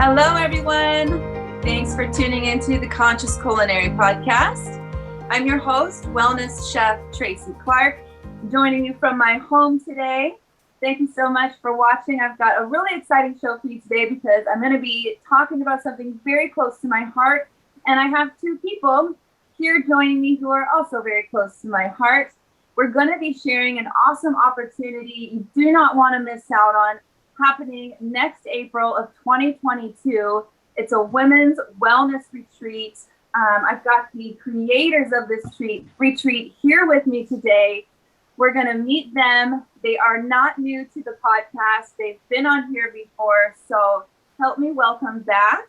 Hello, everyone. Thanks for tuning into the Conscious Culinary Podcast. I'm your host, Wellness Chef Tracy Clark, joining you from my home today. Thank you so much for watching. I've got a really exciting show for you today because I'm going to be talking about something very close to my heart. And I have two people here joining me who are also very close to my heart. We're going to be sharing an awesome opportunity you do not want to miss out on, happening next April of 2022. It's a women's wellness retreat. I've got the creators of this retreat here with me today. We're going to meet them. They are not new to the podcast. They've been on here before. So help me welcome back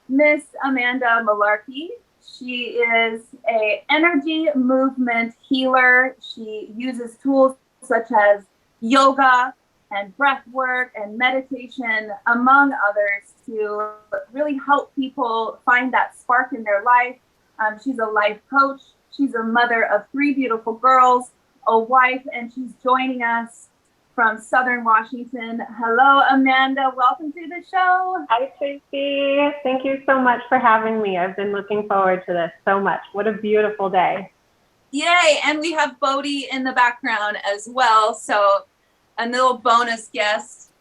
Miss Amanda Malarkey. She is an energy movement healer. She uses tools such as yoga and breath work and meditation, among others, to really help people find that spark in their life. She's a life coach. She's a mother of 3 beautiful girls, a wife, and she's joining us from Southern Washington. Hello, Amanda. Welcome to the show. Hi, Tracy. Thank you so much for having me. I've been looking forward to this so much. What a beautiful day. Yay. And we have Bodhi in the background as well. So a little bonus guest.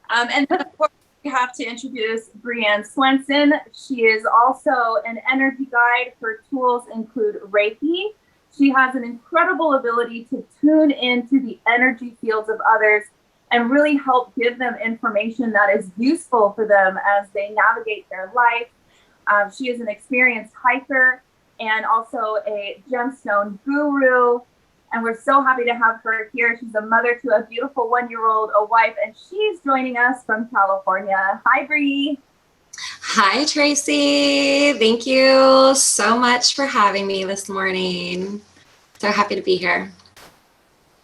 And then, of course, we have to introduce Brianne Swenson. She is also an energy guide. Her tools include Reiki. She has an incredible ability to tune into the energy fields of others and really help give them information that is useful for them as they navigate their life. She is an experienced hiker and also a gemstone guru. And we're so happy to have her here. She's a mother to a beautiful 1-year-old, a wife, and she's joining us from California. Hi, Bree. Hi, Tracy. Thank you so much for having me this morning. So happy to be here.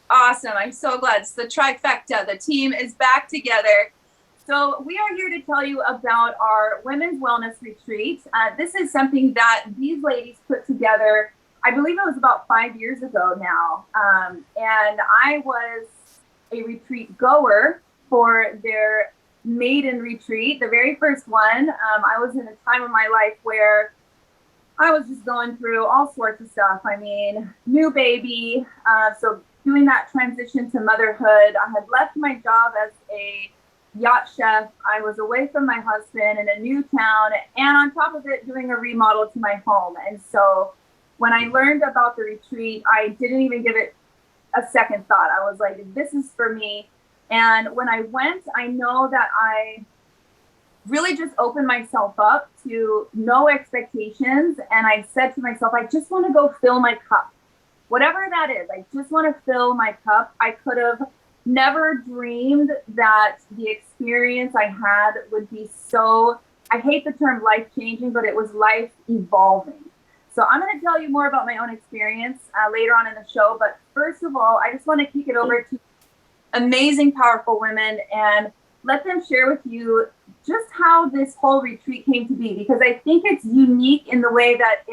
Awesome. I'm so glad. It's the trifecta. The team is back together. So we are here to tell you about our Women's Wellness Retreat. This is something that these ladies put together, I believe it was about 5 years ago now. And I was a retreat goer for their maiden retreat, the very first one. I was in a time of my life where I was just going through all sorts of stuff. I mean, new baby. So doing that transition to motherhood, I had left my job as a yacht chef. I was away from my husband in a new town, and on top of it, doing a remodel to my home. And so when I learned about the retreat, I didn't even give it a second thought. I was like, this is for me. And when I went, I know that I really just opened myself up to no expectations. And I said to myself, I just want to go fill my cup. Whatever that is, I just want to fill my cup. I could have never dreamed that the experience I had would be so, I hate the term life-changing, but it was life-evolving. So I'm going to tell you more about my own experience later on in the show. But first of all, I just want to kick it over to amazing, powerful women and let them share with you just how this whole retreat came to be, because I think it's unique in the way that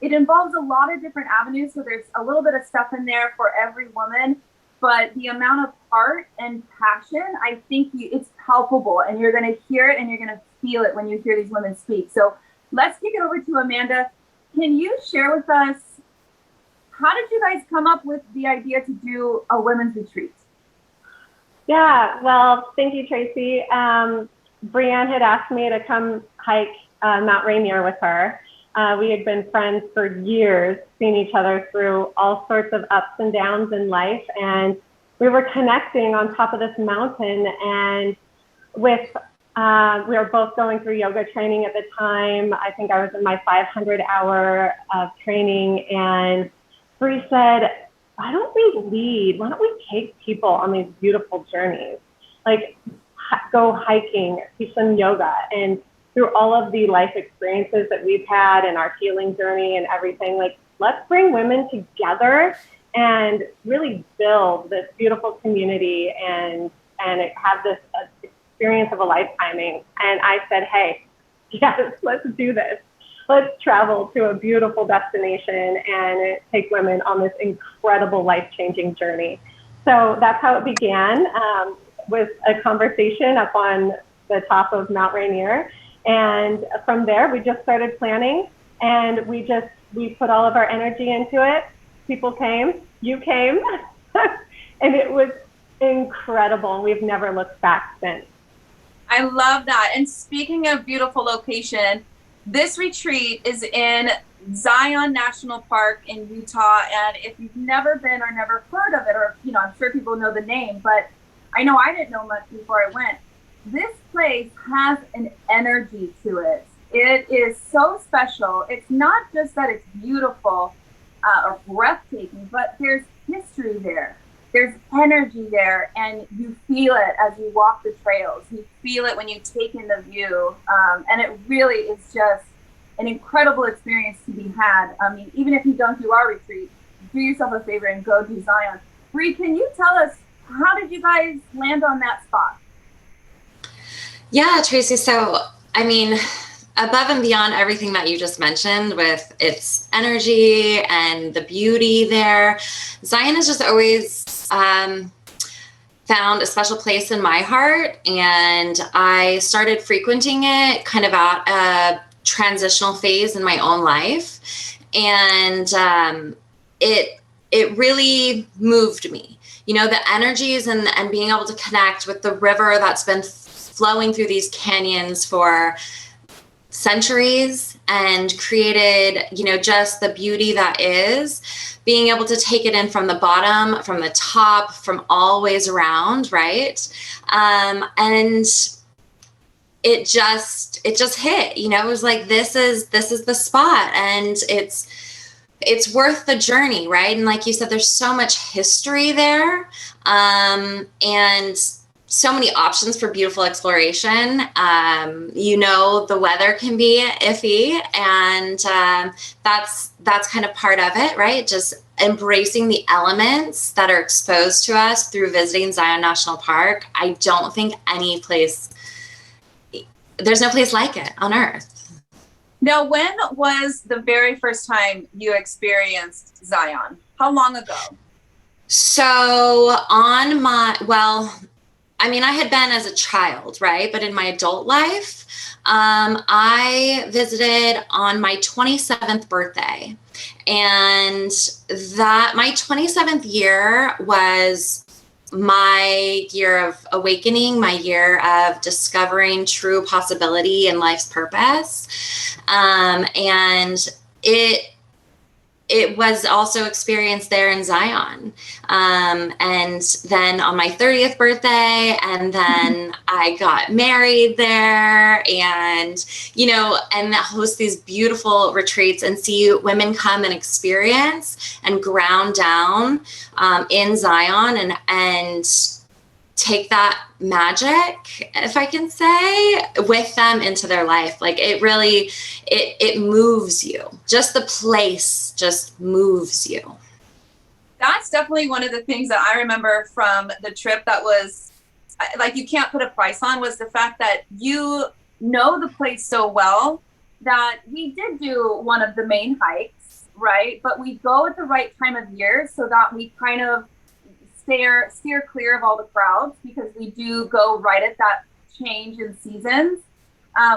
it involves a lot of different avenues. So there's a little bit of stuff in there for every woman, but the amount of heart and passion, I think it's palpable, and you're going to hear it and you're going to feel it when you hear these women speak. So let's kick it over to Amanda. Can you share with us, how did you guys come up with the idea to do a women's retreat? Yeah, well, thank you, Tracy. Brianne had asked me to come hike Mount Rainier with her. We had been friends for years, seen each other through all sorts of ups and downs in life. And we were connecting on top of this mountain, and we were both going through yoga training at the time. I think I was in my 500 hour of training, and Bree said, why don't we take people on these beautiful journeys? Like, go hiking, teach them yoga. And through all of the life experiences that we've had and our healing journey and everything, like, let's bring women together and really build this beautiful community and have this experience of a lifetime. And I said, hey, yes, let's do this. Let's travel to a beautiful destination and take women on this incredible life-changing journey. So that's how it began, with a conversation up on the top of Mount Rainier. And from there, we just started planning, and we put all of our energy into it. People came, you came, and it was incredible. We've never looked back since. I love that. And speaking of beautiful location, this retreat is in Zion National Park in Utah. And if you've never been or never heard of it, or, I'm sure people know the name, but I know I didn't know much before I went. This place has an energy to it. It is so special. It's not just that it's beautiful or breathtaking, but there's history there. There's energy there, and you feel it as you walk the trails. You feel it when you take in the view, and it really is just an incredible experience to be had. I mean, even if you don't do our retreat, do yourself a favor and go do Zion. Bree, can you tell us, how did you guys land on that spot? Yeah, Tracy. So, I mean, above and beyond everything that you just mentioned with its energy and the beauty there, Zion has just always found a special place in my heart. And I started frequenting it kind of at a transitional phase in my own life. And it really moved me. The energies and being able to connect with the river that's been flowing through these canyons for centuries and created, just the beauty that is, being able to take it in from the bottom, from the top, from all ways around, right? And it just hit, it was like, this is the spot, and it's worth the journey, right? And like you said, there's so much history there, and so many options for beautiful exploration. The weather can be iffy, and that's kind of part of it, right? Just embracing the elements that are exposed to us through visiting Zion National Park. I don't think there's no place like it on earth. Now, when was the very first time you experienced Zion? How long ago? So I had been as a child, right? But in my adult life, I visited on my 27th birthday. And my 27th year was my year of awakening, my year of discovering true possibility and life's purpose. And it was also experienced there in Zion. And then on my 30th birthday, and then I got married there, and host these beautiful retreats and see women come and experience and ground down in Zion and take that magic, if I can say, with them into their life. Like, it really, it moves you. Just the place just moves you. That's definitely one of the things that I remember from the trip that was, like, you can't put a price on, was the fact that you know the place so well that we did do one of the main hikes, right? But we go at the right time of year so that we kind of steer clear of all the crowds, because we do go right at that change in seasons,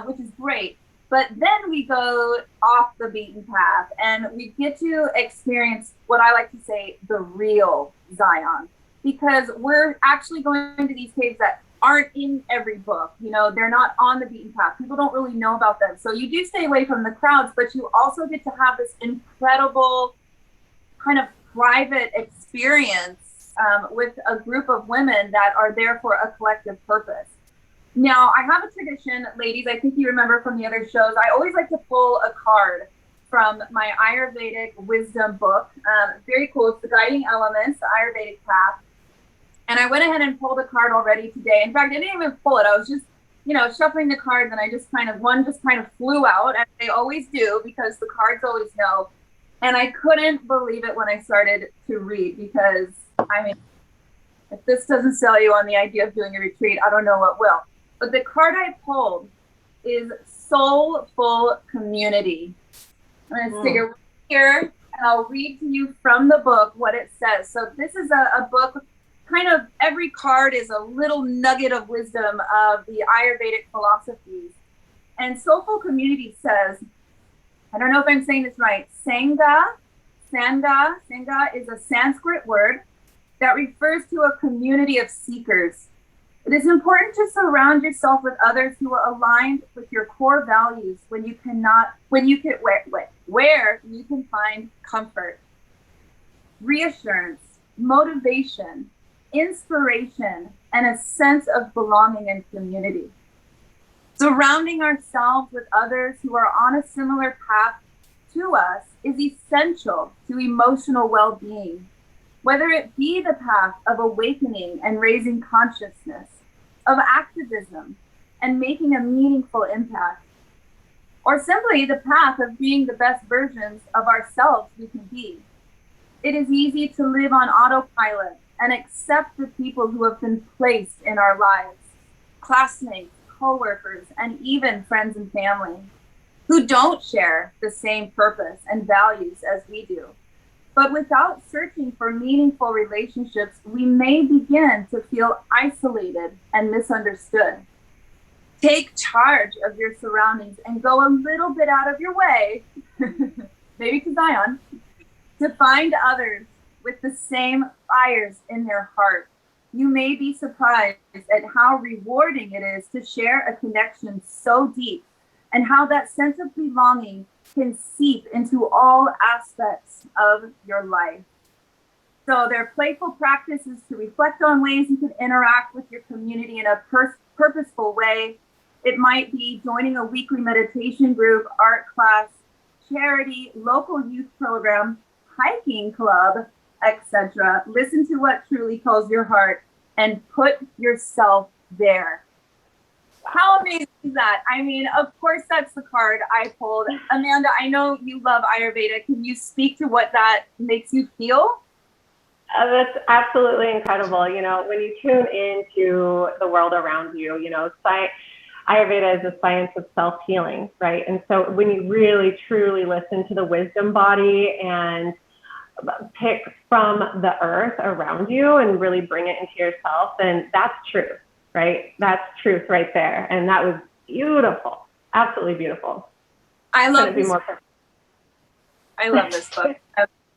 which is great. But then we go off the beaten path, and we get to experience what I like to say, the real Zion, because we're actually going to these caves that aren't in every book. They're not on the beaten path. People don't really know about them. So you do stay away from the crowds, but you also get to have this incredible kind of private experience with a group of women that are there for a collective purpose. Now, I have a tradition, ladies, I think you remember from the other shows, I always like to pull a card from my Ayurvedic wisdom book. Very cool. It's the Guiding Elements, the Ayurvedic Path. And I went ahead and pulled a card already today. In fact, I didn't even pull it. I was just, shuffling the cards, and I just kind of flew out, as they always do, because the cards always know. And I couldn't believe it when I started to read, because if this doesn't sell you on the idea of doing a retreat, I don't know what will. But the card I pulled is Soulful Community. I'm going to stick it right here, and I'll read to you from the book what it says. So this is a book kind of every card is a little nugget of wisdom of the Ayurvedic philosophies. And Soulful Community says, I don't know if I'm saying this right, Sangha is a Sanskrit word that refers to a community of seekers. It is important to surround yourself with others who are aligned with your core values where you can find comfort, reassurance, motivation, inspiration, and a sense of belonging and community. Surrounding ourselves with others who are on a similar path to us is essential to emotional well-being, whether it be the path of awakening and raising consciousness, of activism and making a meaningful impact, or simply the path of being the best versions of ourselves we can be. It is easy to live on autopilot and accept the people who have been placed in our lives, classmates, coworkers, and even friends and family, who don't share the same purpose and values as we do. But without searching for meaningful relationships, we may begin to feel isolated and misunderstood. Take charge of your surroundings and go a little bit out of your way, maybe to Zion, to find others with the same fires in their heart. You may be surprised at how rewarding it is to share a connection so deep, and how that sense of belonging can seep into all aspects of your life. So their playful practices to reflect on ways you can interact with your community in a purposeful way. It might be joining a weekly meditation group, art class, charity, local youth program, hiking club, etc. Listen to what truly calls your heart and put yourself there. How amazing is that? I mean, of course, that's the card I pulled. Amanda, I know you love Ayurveda. Can you speak to what that makes you feel? That's absolutely incredible. You know, when you tune into the world around you, you know, Ayurveda is a science of self-healing, right? And so when you really, truly listen to the wisdom body and pick from the earth around you and really bring it into yourself, then that's truth, right? That's truth right there. And that was beautiful. Absolutely beautiful. I love this. I love this book.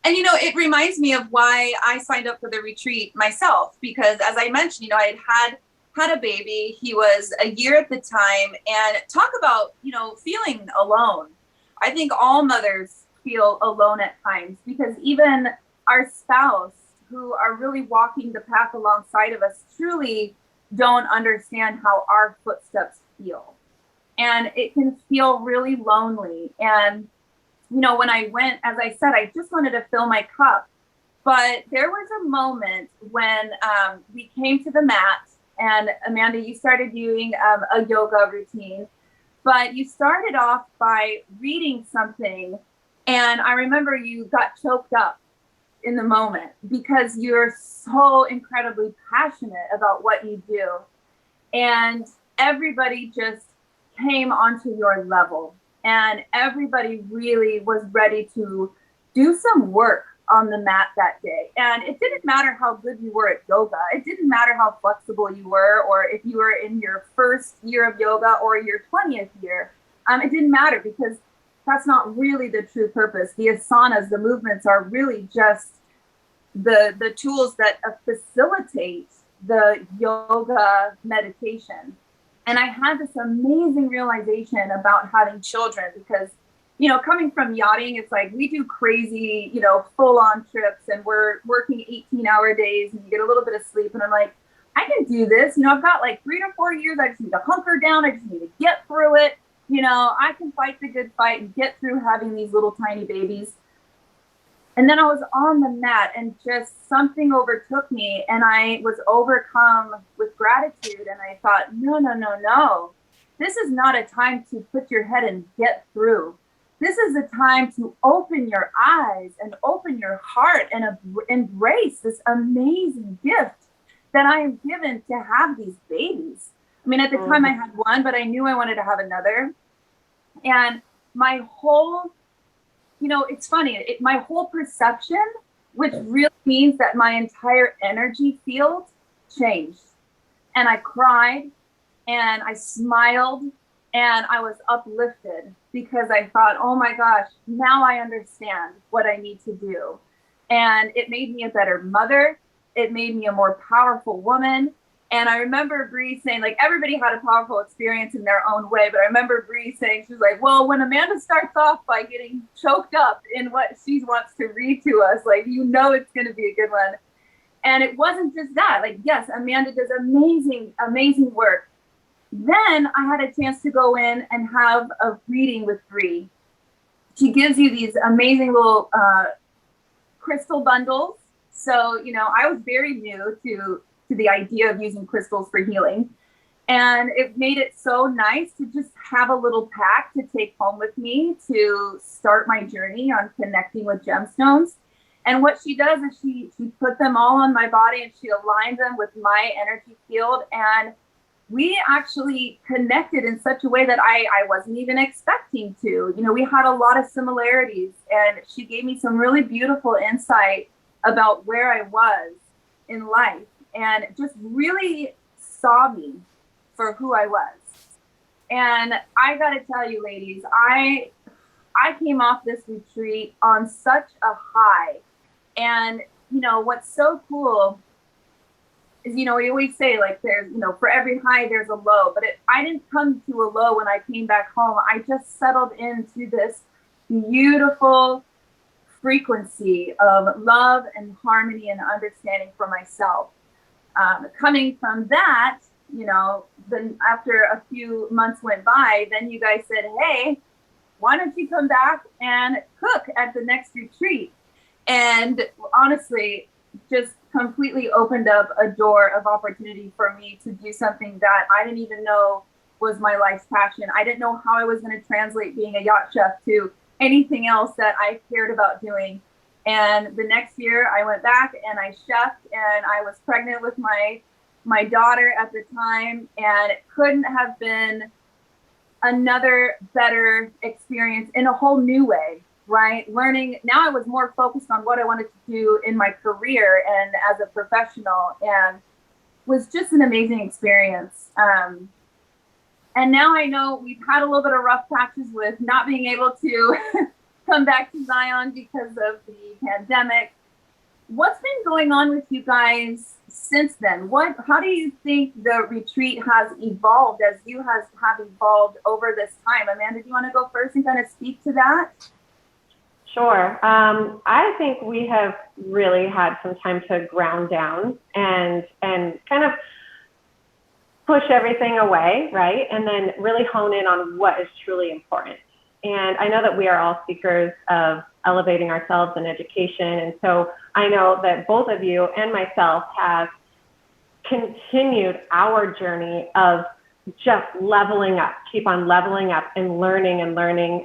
And, you know, it reminds me of why I signed up for the retreat myself, because as I mentioned, you know, I had a baby. He was a year at the time, and talk about, you know, feeling alone. I think all mothers feel alone at times, because even our spouse, who are really walking the path alongside of us, truly don't understand how our footsteps feel. And it can feel really lonely. And, you know, when I went, as I said, I just wanted to fill my cup. But there was a moment when we came to the mat, and Amanda, you started doing a yoga routine, but you started off by reading something. And I remember you got choked up in the moment because you're so incredibly passionate about what you do. And everybody just came onto your level, and everybody really was ready to do some work on the mat that day. And it didn't matter how good you were at yoga. It didn't matter how flexible you were, or if you were in your first year of yoga or your 20th year. It didn't matter, because that's not really the true purpose. The asanas, the movements, are really just the tools that facilitate the yoga meditation. And I had this amazing realization about having children, because, you know, coming from yachting, it's like we do crazy, you know, full-on trips, and we're working 18-hour days, and you get a little bit of sleep. And I'm like, I can do this. You know, I've got like 3 to 4 years. I just need to hunker down. I just need to get through it. You know, I can fight the good fight and get through having these little tiny babies. And then I was on the mat, and just something overtook me, and I was overcome with gratitude. And I thought, no. This is not a time to put your head and get through. This is a time to open your eyes and open your heart and embrace this amazing gift that I am given to have these babies. I mean, at the time I had one, but I knew I wanted to have another. And my whole, you know, it's funny, my whole perception, which really means that my entire energy field changed. And I cried and I smiled and I was uplifted because I thought, oh my gosh, now I understand what I need to do. And it made me a better mother. It made me a more powerful woman. And I remember Bree saying, like, everybody had a powerful experience in their own way. But I remember Bree saying, she was like, well, when Amanda starts off by getting choked up in what she wants to read to us, like, you know, it's going to be a good one. And it wasn't just that. Like, yes, Amanda does amazing, amazing work. Then I had a chance to go in and have a reading with Bree. She gives you these amazing little crystal bundles. So, you know, I was very new to the idea of using crystals for healing. And it made it so nice to just have a little pack to take home with me to start my journey on connecting with gemstones. And what she does is she put them all on my body and she aligned them with my energy field. And we actually connected in such a way that I wasn't even expecting to. You know, we had a lot of similarities and she gave me some really beautiful insight about where I was in life and just really saw me for who I was. And I got to tell you, ladies, I came off this retreat on such a high. And, you know, what's so cool is, you know, we always say, like, there's, you know, for every high, there's a low. But I didn't come to a low when I came back home. I just settled into this beautiful frequency of love and harmony and understanding for myself. Coming from that, you know, then after a few months went by, then you guys said, hey, why don't you come back and cook at the next retreat? And honestly, just completely opened up a door of opportunity for me to do something that I didn't even know was my life's passion. I didn't know how I was going to translate being a yacht chef to anything else that I cared about doing. And the next year I went back and I chefed and I was pregnant with my daughter at the time, and it couldn't have been another better experience in a whole new way, right? Learning, now I was more focused on what I wanted to do in my career and as a professional, and was just an amazing experience. And now I know we've had a little bit of rough patches with not being able to come back to Zion because of the pandemic. What's been going on with you guys since then? How do you think the retreat has evolved as you have evolved over this time? Amanda, do you want to go first and kind of speak to that? Sure. I think we have really had some time to ground down and kind of push everything away, right? And then really hone in on what is truly important. And I know that we are all seekers of elevating ourselves in education. And so I know that both of you and myself have continued our journey of just leveling up, keep on leveling up and learning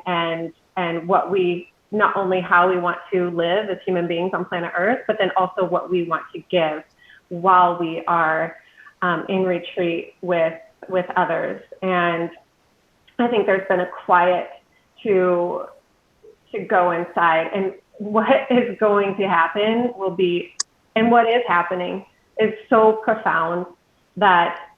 and what we, not only how we want to live as human beings on planet Earth, but then also what we want to give while we are in retreat with others. And I think there's been a quiet to go inside, and what is going to happen will be, and what is happening is so profound that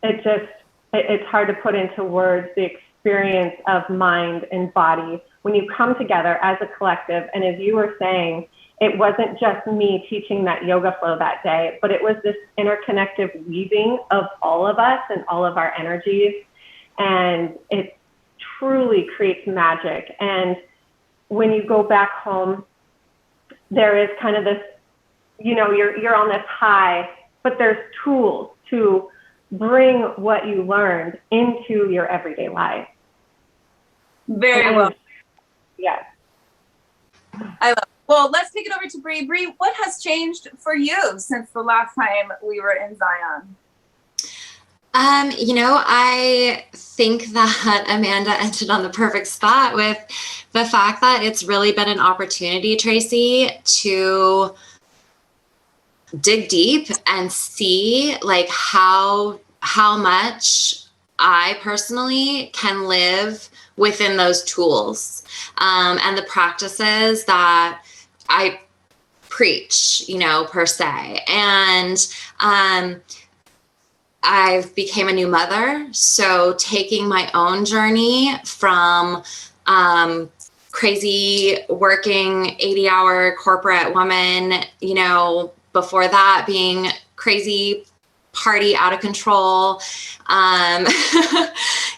it's hard to put into words the experience of mind and body when you come together as a collective. And as you were saying, it wasn't just me teaching that yoga flow that day, but it was this interconnected weaving of all of us and all of our energies. And it truly creates magic. And when you go back home, there is kind of this, you know, you're on this high, but there's tools to bring what you learned into your everyday life. Very well. Yes. I love it. Well, let's take it over to Bree. Bree, what has changed for you since the last time we were in Zion? You know, I think that Amanda ended on the perfect spot with the fact that it's really been an opportunity, Tracy, to dig deep and see like how much I personally can live within those tools and the practices that I preach, per se. And I've became a new mother. So taking my own journey from crazy working 80-hour corporate woman, before that being crazy party out of control,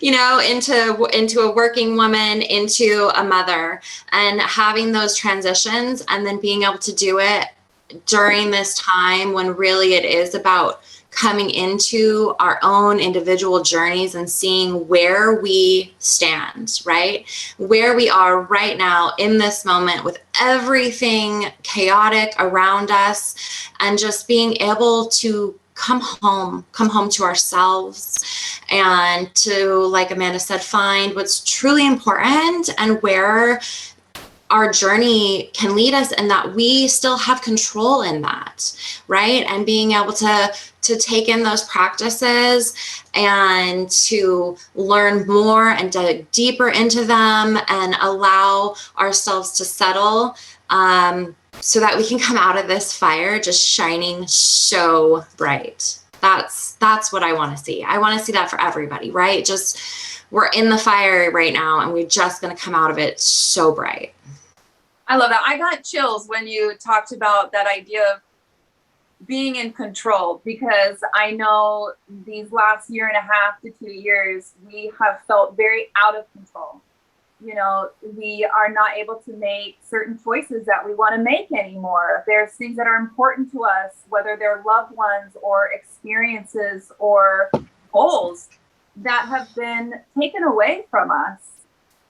into a working woman, into a mother, and having those transitions, and then being able to do it during this time when really it is about coming into our own individual journeys and seeing where we stand, right? Where we are right now in this moment with everything chaotic around us, and just being able to come home to ourselves, and to, like Amanda said, find what's truly important and where our journey can lead us, and that we still have control in that, right? And being able to take in those practices and to learn more and dig deeper into them and allow ourselves to settle, so that we can come out of this fire just shining so bright. That's what I want to see. I want to see that for everybody, right? Just, we're in the fire right now, and we're just going to come out of it so bright. I love that. I got chills when you talked about that idea of being in control, because I know these last 1.5 to 2 years, we have felt very out of control. We are not able to make certain choices that we want to make anymore. There's things that are important to us, whether they're loved ones or experiences or goals, that have been taken away from us.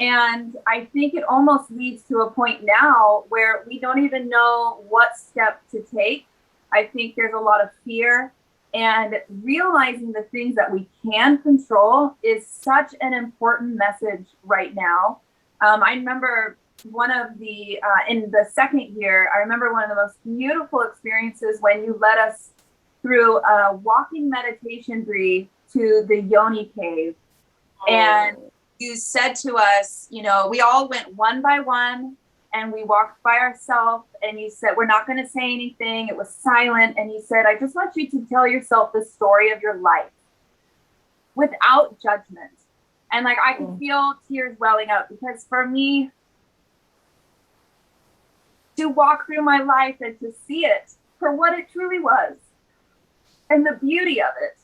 And I think it almost leads to a point now where we don't even know what step to take. I think there's a lot of fear, and realizing the things that we can control is such an important message right now. I remember one of the, in the second year, I remember one of the most beautiful experiences when you led us through a walking meditation, Bree, to the Yoni cave. Oh. And you said to us, we all went one by one, and we walked by ourselves, and you said, we're not going to say anything. It was silent. And you said, I just want you to tell yourself the story of your life without judgment. And I could feel tears welling up, because for me, to walk through my life and to see it for what it truly was, and the beauty of it,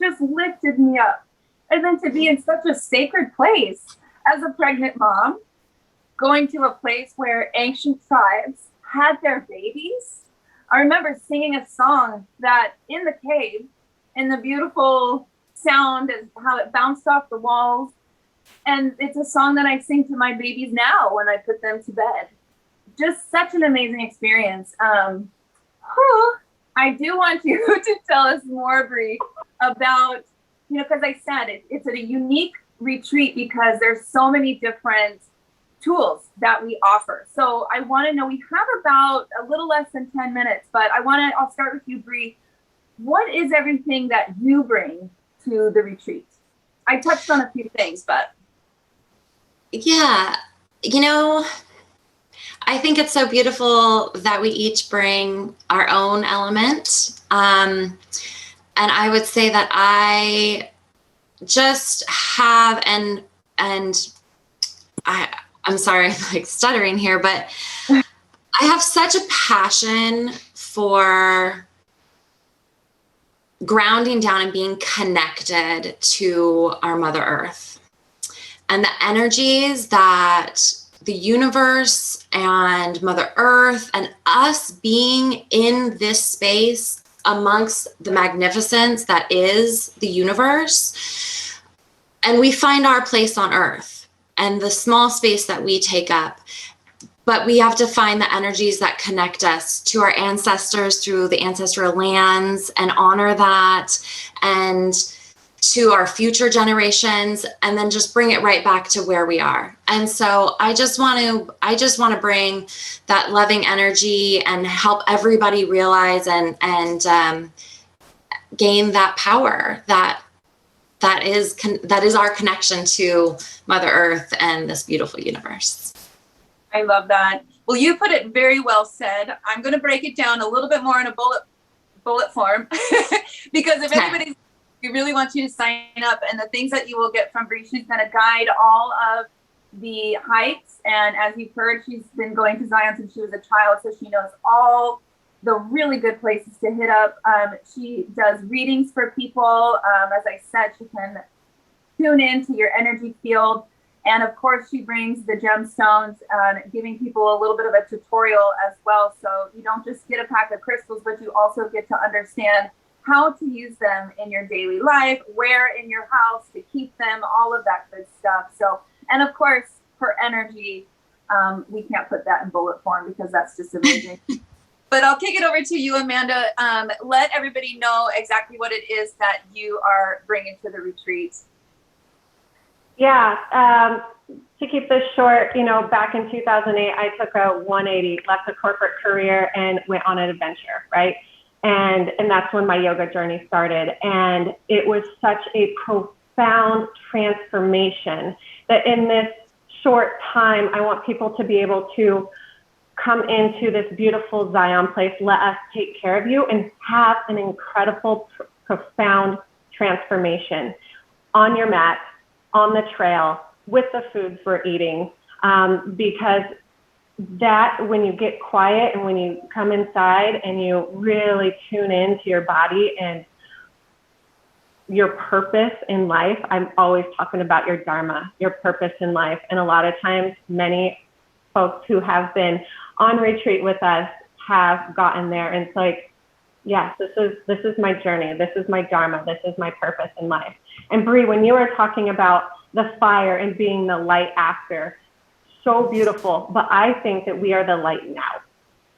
just lifted me up. And then to be in such a sacred place as a pregnant mom, going to a place where ancient tribes had their babies. I remember singing a song that in the cave, and the beautiful sound and how it bounced off the walls. And it's a song that I sing to my babies now when I put them to bed. Just such an amazing experience. I do want you to tell us more, Bree, about, because I said it's a unique retreat because there's so many different tools that we offer. So I want to know, we have about a little less than 10 minutes, but I'll start with you, Bree. What is everything that you bring to the retreat? I touched on a few things, but. Yeah, I think it's so beautiful that we each bring our own element. And I would say that I just have, and I'm sorry, I'm stuttering here, but I have such a passion for grounding down and being connected to our Mother Earth, and the energies that the universe and Mother Earth and us being in this space amongst the magnificence that is the universe. And we find our place on Earth and the small space that we take up. But we have to find the energies that connect us to our ancestors through the ancestral lands and honor that, and to our future generations, and then just bring it right back to where we are. And so I just want to bring that loving energy and help everybody realize and gain that power that is our connection to Mother Earth and this beautiful universe. I love that. Well, you put it very well said. I'm going to break it down a little bit more in a bullet form because if anybody's, we really want you to sign up, and the things that you will get from Bree, she's going to guide all of the hikes. And as you've heard, she's been going to Zion since she was a child, so she knows all the really good places to hit up. She does readings for people. As I said, she can tune into your energy field. And of course, she brings the gemstones, giving people a little bit of a tutorial as well. So you don't just get a pack of crystals, but you also get to understand how to use them in your daily life, where in your house to keep them, all of that good stuff. So, and of course, for energy, we can't put that in bullet form because that's just amazing. But I'll kick it over to you, Amanda. Let everybody know exactly what it is that you are bringing to the retreat. Yeah, to keep this short, you know, back in 2008, I took a 180, left a corporate career and went on an adventure, right? And that's when my yoga journey started. And it was such a profound transformation that in this short time, I want people to be able to come into this beautiful Zion place, let us take care of you, and have an incredible, profound transformation on your mat, on the trail, with the foods we're eating, because that, when you get quiet and when you come inside and you really tune into your body and your purpose in life, I'm always talking about your dharma, your purpose in life. And a lot of times, many folks who have been on retreat with us have gotten there. And it's like, yes, this is my journey. This is my dharma. This is my purpose in life. And Bree, when you were talking about the fire and being the light after, so beautiful. But I think that we are the light now.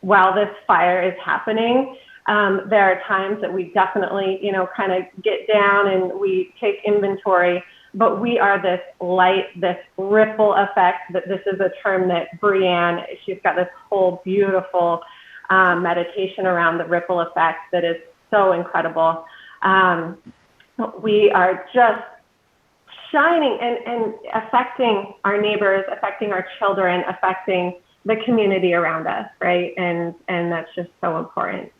While this fire is happening, there are times that we definitely, you know, kind of get down and we take inventory, but we are this light, this ripple effect. That this is a term that Brianne, she's got this whole beautiful meditation around the ripple effect that is so incredible. We are just shining and affecting our neighbors, affecting our children, affecting the community around us, right? And that's just so important.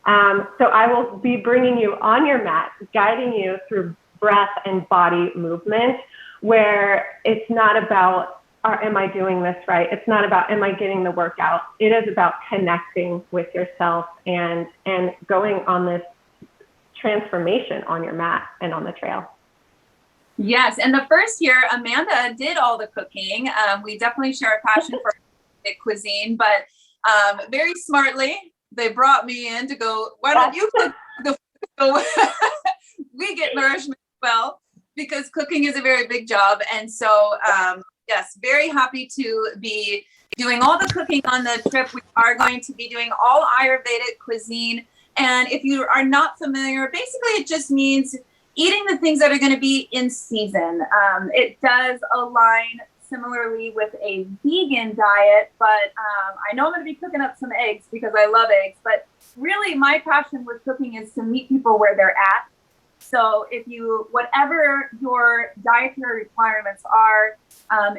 So I will be bringing you on your mat, guiding you through breath and body movement, where it's not about, am I doing this right? It's not about, am I getting the workout? It is about connecting with yourself and going on this transformation on your mat and on the trail. Yes, and the first year, Amanda did all the cooking. We definitely share a passion for cuisine, but very smartly, they brought me in to go, why don't you cook the food so we get nourishment as well, because cooking is a very big job. And so, yes, very happy to be doing all the cooking on the trip. We are going to be doing all Ayurvedic cuisine. And if you are not familiar, basically it just means eating the things that are going to be in season. It does align similarly with a vegan diet, but I know I'm going to be cooking up some eggs because I love eggs, but really my passion with cooking is to meet people where they're at. So if you, whatever your dietary requirements are,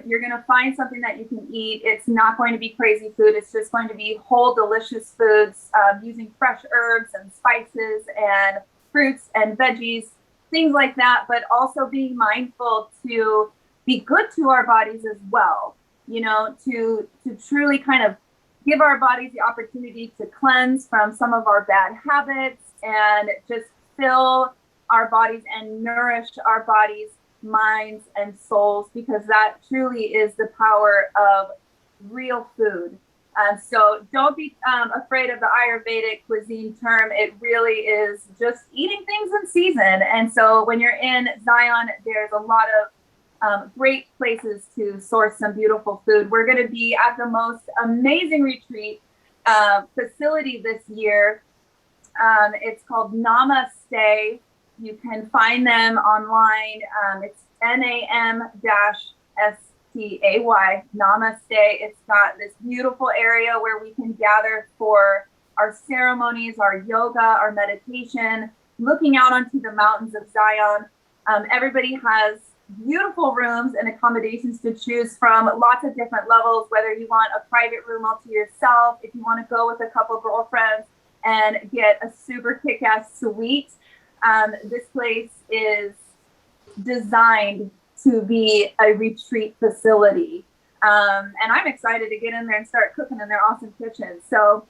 you're going to find something that you can eat. It's not going to be crazy food. It's just going to be whole, delicious foods, using fresh herbs and spices and fruits and veggies, things like that, but also being mindful to be good to our bodies as well, you know, to truly kind of give our bodies the opportunity to cleanse from some of our bad habits and just fill our bodies and nourish our bodies, minds, and souls, because that truly is the power of real food. So don't be afraid of the Ayurvedic cuisine term. It really is just eating things in season. And so when you're in Zion, there's a lot of great places to source some beautiful food. We're going to be at the most amazing retreat facility this year. It's called Namaste. You can find them online. It's NAM-STAY, Namaste. It's got this beautiful area where we can gather for our ceremonies, our yoga, our meditation, looking out onto the mountains of Zion. Everybody has beautiful rooms and accommodations to choose from, lots of different levels, whether you want a private room all to yourself, if you want to go with a couple girlfriends and get a super kick-ass suite. This place is designed to be a retreat facility. And I'm excited to get in there and start cooking in their awesome kitchen. So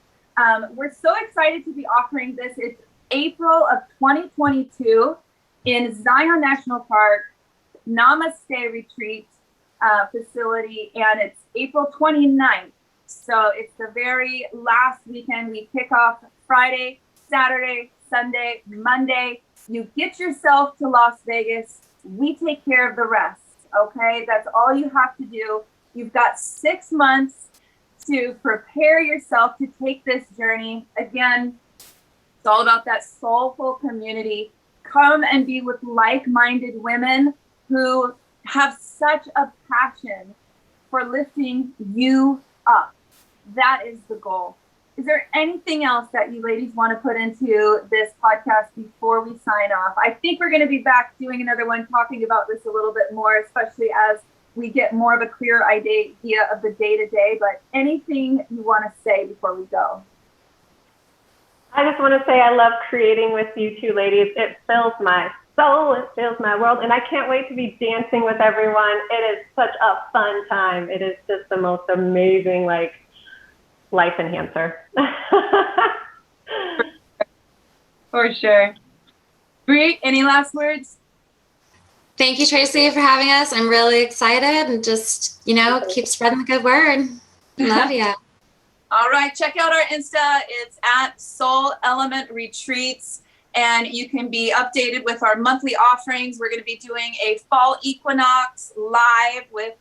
we're so excited to be offering this. It's April of 2022 in Zion National Park, Namaste Retreat facility, and it's April 29th. So it's the very last weekend. We kick off Friday, Saturday, Sunday, Monday. You get yourself to Las Vegas. We take care of the rest, okay? That's all you have to do. You've got 6 months to prepare yourself to take this journey. Again, it's all about that soulful community. Come and be with like-minded women who have such a passion for lifting you up. That is the goal. Is there anything else that you ladies want to put into this podcast before we sign off? I think we're going to be back doing another one talking about this a little bit more, especially as we get more of a clear idea of the day-to-day. But anything you want to say before we go? I just want to say I love creating with you two ladies. It fills my soul, it fills my world, and I can't wait to be dancing with everyone. It is such a fun time. It is just the most amazing, like, life enhancer. For sure. Bree, any last words? Thank you, Tracy, for having us. I'm really excited, and just, keep spreading the good word. Love you. All right, check out our Insta. It's at Soul Element Retreats, and you can be updated with our monthly offerings. We're going to be doing a fall equinox live with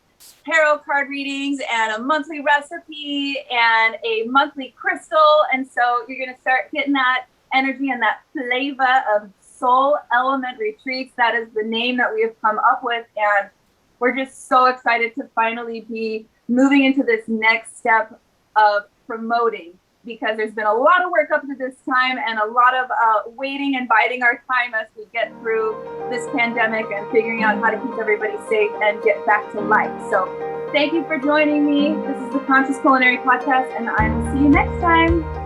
tarot card readings and a monthly recipe and a monthly crystal. And so you're going to start getting that energy and that flavor of Soul Element Retreats. That is the name that we have come up with. And we're just so excited to finally be moving into this next step of promoting, because there's been a lot of work up to this time and a lot of waiting and biding our time as we get through this pandemic and figuring out how to keep everybody safe and get back to life. So thank you for joining me. This is the Conscious Culinary Podcast, and I will see you next time.